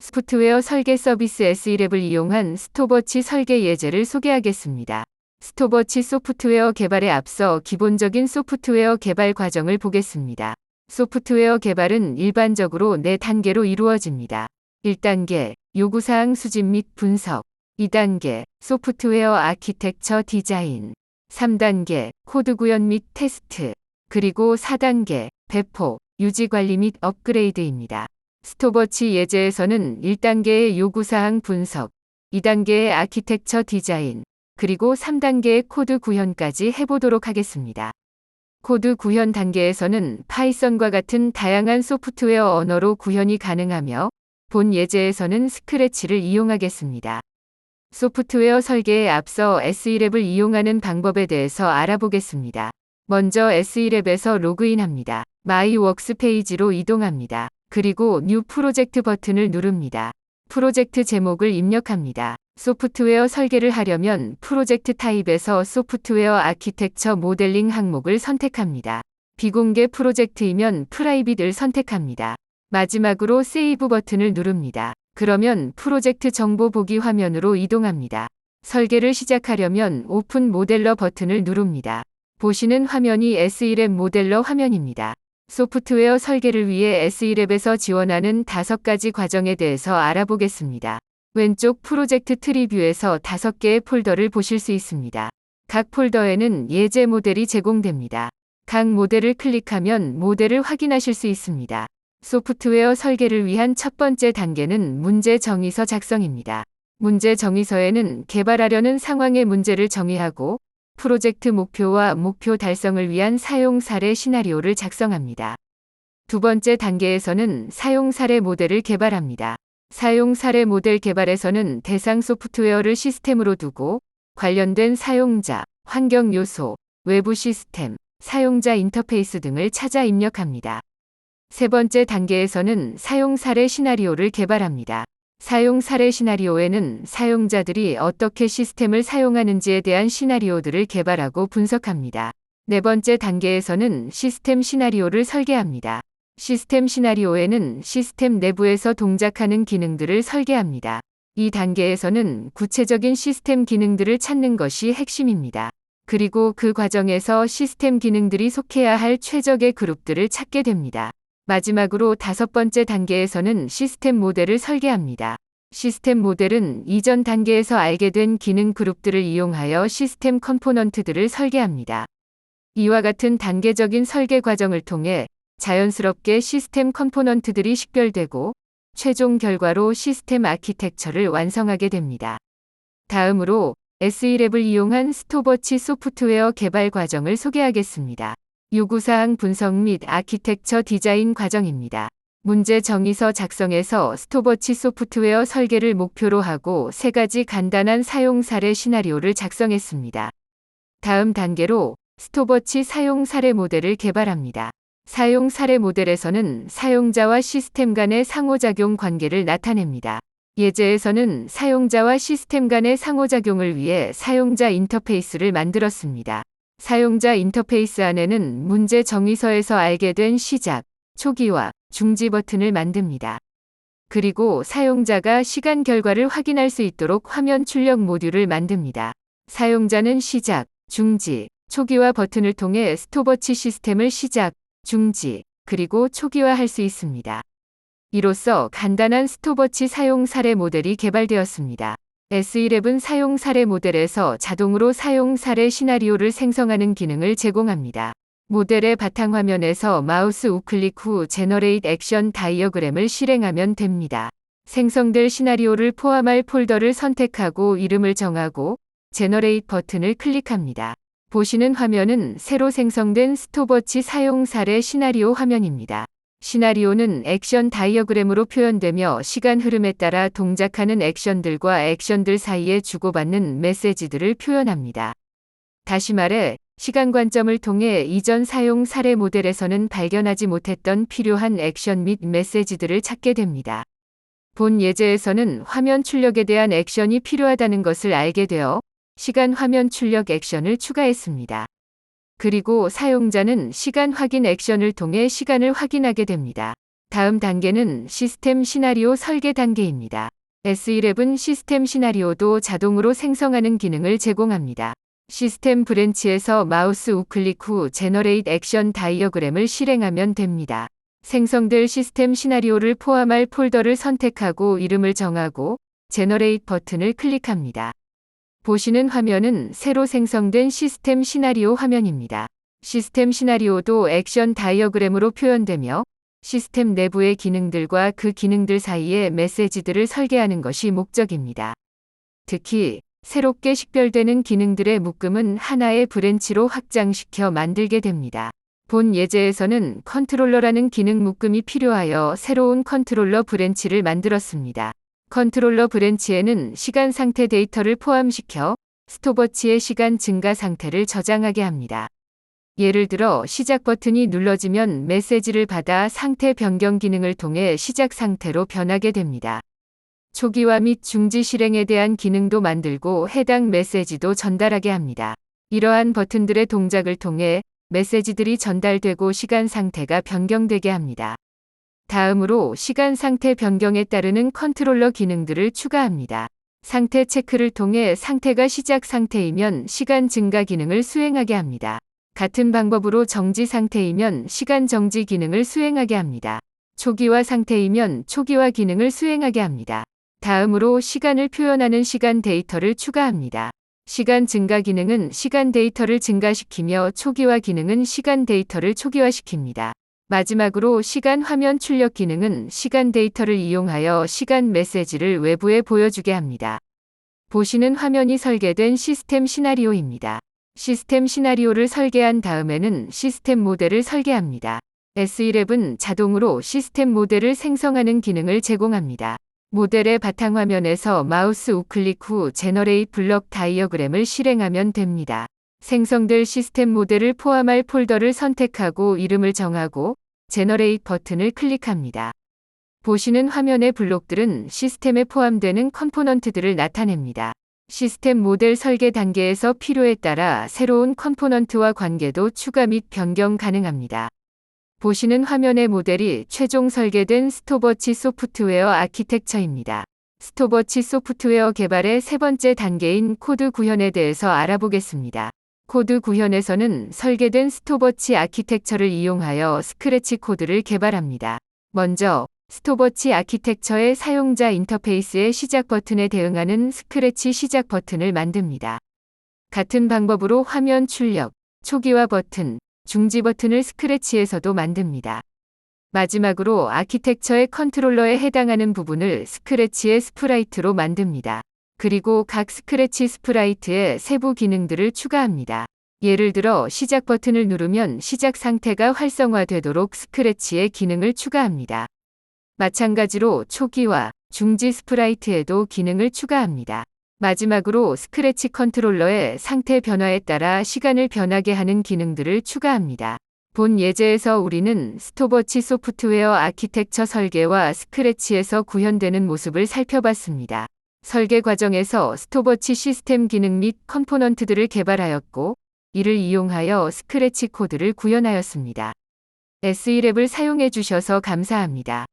소프트웨어 설계 서비스 S1앱을 이용한 스톱워치 설계 예제를 소개하겠습니다. 스톱워치 소프트웨어 개발에 앞서 기본적인 소프트웨어 개발 과정을 보겠습니다. 소프트웨어 개발은 일반적으로 4단계로 이루어집니다. 1단계, 요구사항 수집 및 분석. 2단계, 소프트웨어 아키텍처 디자인. 3단계, 코드 구현 및 테스트. 그리고 4단계, 배포, 유지 관리 및 업그레이드입니다. 스톱워치 예제에서는 1단계의 요구사항 분석, 2단계의 아키텍처 디자인, 그리고 3단계의 코드 구현까지 해보도록 하겠습니다. 코드 구현 단계에서는 파이썬과 같은 다양한 소프트웨어 언어로 구현이 가능하며 본 예제에서는 스크래치를 이용하겠습니다. 소프트웨어 설계에 앞서 S1앱을 이용하는 방법에 대해서 알아보겠습니다. 먼저 S1앱에서 로그인합니다. 마이 워크스페이지로 이동합니다. 그리고 뉴 프로젝트 버튼을 누릅니다. 프로젝트 제목을 입력합니다. 소프트웨어 설계를 하려면 프로젝트 타입에서 소프트웨어 아키텍처 모델링 항목을 선택합니다. 비공개 프로젝트이면 프라이빗을 선택합니다. 마지막으로 세이브 버튼을 누릅니다. 그러면 프로젝트 정보 보기 화면으로 이동합니다. 설계를 시작하려면 오픈 모델러 버튼을 누릅니다. 보시는 화면이 S1앱 모델러 화면입니다. 소프트웨어 설계를 위해 S1앱에서 지원하는 5가지 과정에 대해서 알아보겠습니다. 왼쪽 프로젝트 트리뷰에서 5개의 폴더를 보실 수 있습니다. 각 폴더에는 예제 모델이 제공됩니다. 각 모델을 클릭하면 모델을 확인하실 수 있습니다. 소프트웨어 설계를 위한 첫 번째 단계는 문제 정의서 작성입니다. 문제 정의서에는 개발하려는 상황의 문제를 정의하고 프로젝트 목표와 목표 달성을 위한 사용 사례 시나리오를 작성합니다. 두 번째 단계에서는 사용 사례 모델을 개발합니다. 사용 사례 모델 개발에서는 대상 소프트웨어를 시스템으로 두고 관련된 사용자, 환경 요소, 외부 시스템, 사용자 인터페이스 등을 찾아 입력합니다. 세 번째 단계에서는 사용 사례 시나리오를 개발합니다. 사용 사례 시나리오에는 사용자들이 어떻게 시스템을 사용하는지에 대한 시나리오들을 개발하고 분석합니다. 네 번째 단계에서는 시스템 시나리오를 설계합니다. 시스템 시나리오에는 시스템 내부에서 동작하는 기능들을 설계합니다. 이 단계에서는 구체적인 시스템 기능들을 찾는 것이 핵심입니다. 그리고 그 과정에서 시스템 기능들이 속해야 할 최적의 그룹들을 찾게 됩니다. 마지막으로 5번째 단계에서는 시스템 모델을 설계합니다. 시스템 모델은 이전 단계에서 알게 된 기능 그룹들을 이용하여 시스템 컴포넌트들을 설계합니다. 이와 같은 단계적인 설계 과정을 통해 자연스럽게 시스템 컴포넌트들이 식별되고 최종 결과로 시스템 아키텍처를 완성하게 됩니다. 다음으로 S1앱을 이용한 스톱워치 소프트웨어 개발 과정을 소개하겠습니다. 요구사항 분석 및 아키텍처 디자인 과정입니다. 문제 정의서 작성에서 스톱워치 소프트웨어 설계를 목표로 하고 3가지 간단한 사용 사례 시나리오를 작성했습니다. 다음 단계로 스톱워치 사용 사례 모델을 개발합니다. 사용 사례 모델에서는 사용자와 시스템 간의 상호작용 관계를 나타냅니다. 예제에서는 사용자와 시스템 간의 상호작용을 위해 사용자 인터페이스를 만들었습니다. 사용자 인터페이스 안에는 문제 정의서에서 알게 된 시작, 초기화, 중지 버튼을 만듭니다. 그리고 사용자가 시간 결과를 확인할 수 있도록 화면 출력 모듈을 만듭니다. 사용자는 시작, 중지, 초기화 버튼을 통해 스톱워치 시스템을 시작, 중지, 그리고 초기화할 수 있습니다. 이로써 간단한 스톱워치 사용 사례 모델이 개발되었습니다. S1앱은 사용 사례 모델에서 자동으로 사용 사례 시나리오를 생성하는 기능을 제공합니다. 모델의 바탕화면에서 마우스 우클릭 후 제너레이트 액션 다이어그램을 실행하면 됩니다. 생성될 시나리오를 포함할 폴더를 선택하고 이름을 정하고 제너레이트 버튼을 클릭합니다. 보시는 화면은 새로 생성된 스톱워치 사용 사례 시나리오 화면입니다. 시나리오는 액션 다이어그램으로 표현되며 시간 흐름에 따라 동작하는 액션들과 액션들 사이에 주고받는 메시지들을 표현합니다. 다시 말해, 시간 관점을 통해 이전 사용 사례 모델에서는 발견하지 못했던 필요한 액션 및 메시지들을 찾게 됩니다. 본 예제에서는 화면 출력에 대한 액션이 필요하다는 것을 알게 되어 시간 화면 출력 액션을 추가했습니다. 그리고 사용자는 시간 확인 액션을 통해 시간을 확인하게 됩니다. 다음 단계는 시스템 시나리오 설계 단계입니다. S11 시스템 시나리오도 자동으로 생성하는 기능을 제공합니다. 시스템 브랜치에서 마우스 우클릭 후 제너레이트 액션 다이어그램을 실행하면 됩니다. 생성될 시스템 시나리오를 포함할 폴더를 선택하고 이름을 정하고 제너레이트 버튼을 클릭합니다. 보시는 화면은 새로 생성된 시스템 시나리오 화면입니다. 시스템 시나리오도 액션 다이어그램으로 표현되며 시스템 내부의 기능들과 그 기능들 사이의 메시지들을 설계하는 것이 목적입니다. 특히 새롭게 식별되는 기능들의 묶음은 하나의 브랜치로 확장시켜 만들게 됩니다. 본 예제에서는 컨트롤러라는 기능 묶음이 필요하여 새로운 컨트롤러 브랜치를 만들었습니다. 컨트롤러 브랜치에는 시간 상태 데이터를 포함시켜 스톱워치의 시간 증가 상태를 저장하게 합니다. 예를 들어 시작 버튼이 눌러지면 메시지를 받아 상태 변경 기능을 통해 시작 상태로 변하게 됩니다. 초기화 및 중지 실행에 대한 기능도 만들고 해당 메시지도 전달하게 합니다. 이러한 버튼들의 동작을 통해 메시지들이 전달되고 시간 상태가 변경되게 합니다. 다음으로 시간 상태 변경에 따르는 컨트롤러 기능들을 추가합니다. 상태 체크를 통해 상태가 시작 상태이면 시간 증가 기능을 수행하게 합니다. 같은 방법으로 정지 상태이면 시간 정지 기능을 수행하게 합니다. 초기화 상태이면 초기화 기능을 수행하게 합니다. 다음으로 시간을 표현하는 시간 데이터를 추가합니다. 시간 증가 기능은 시간 데이터를 증가시키며 초기화 기능은 시간 데이터를 초기화시킵니다. 마지막으로 시간 화면 출력 기능은 시간 데이터를 이용하여 시간 메시지를 외부에 보여주게 합니다. 보시는 화면이 설계된 시스템 시나리오입니다. 시스템 시나리오를 설계한 다음에는 시스템 모델을 설계합니다. S11 자동으로 시스템 모델을 생성하는 기능을 제공합니다. 모델의 바탕화면에서 마우스 우클릭 후 제너레이트 블록 다이어그램을 실행하면 됩니다. 생성될 시스템 모델을 포함할 폴더를 선택하고 이름을 정하고 제너레이트 버튼을 클릭합니다. 보시는 화면의 블록들은 시스템에 포함되는 컴포넌트들을 나타냅니다. 시스템 모델 설계 단계에서 필요에 따라 새로운 컴포넌트와 관계도 추가 및 변경 가능합니다. 보시는 화면의 모델이 최종 설계된 스톱워치 소프트웨어 아키텍처입니다. 스톱워치 소프트웨어 개발의 세 번째 단계인 코드 구현에 대해서 알아보겠습니다. 코드 구현에서는 설계된 스톱워치 아키텍처를 이용하여 스크래치 코드를 개발합니다. 먼저 스톱워치 아키텍처의 사용자 인터페이스의 시작 버튼에 대응하는 스크래치 시작 버튼을 만듭니다. 같은 방법으로 화면 출력, 초기화 버튼, 중지 버튼을 스크래치에서도 만듭니다. 마지막으로 아키텍처의 컨트롤러에 해당하는 부분을 스크래치의 스프라이트로 만듭니다. 그리고 각 스크래치 스프라이트에 세부 기능들을 추가합니다. 예를 들어 시작 버튼을 누르면 시작 상태가 활성화되도록 스크래치의 기능을 추가합니다. 마찬가지로 초기화, 중지 스프라이트에도 기능을 추가합니다. 마지막으로 스크래치 컨트롤러의 상태 변화에 따라 시간을 변하게 하는 기능들을 추가합니다. 본 예제에서 우리는 스톱워치 소프트웨어 아키텍처 설계와 스크래치에서 구현되는 모습을 살펴봤습니다. 설계 과정에서 스톱워치 시스템 기능 및 컴포넌트들을 개발하였고, 이를 이용하여 스크래치 코드를 구현하였습니다. S11을 사용해 주셔서 감사합니다.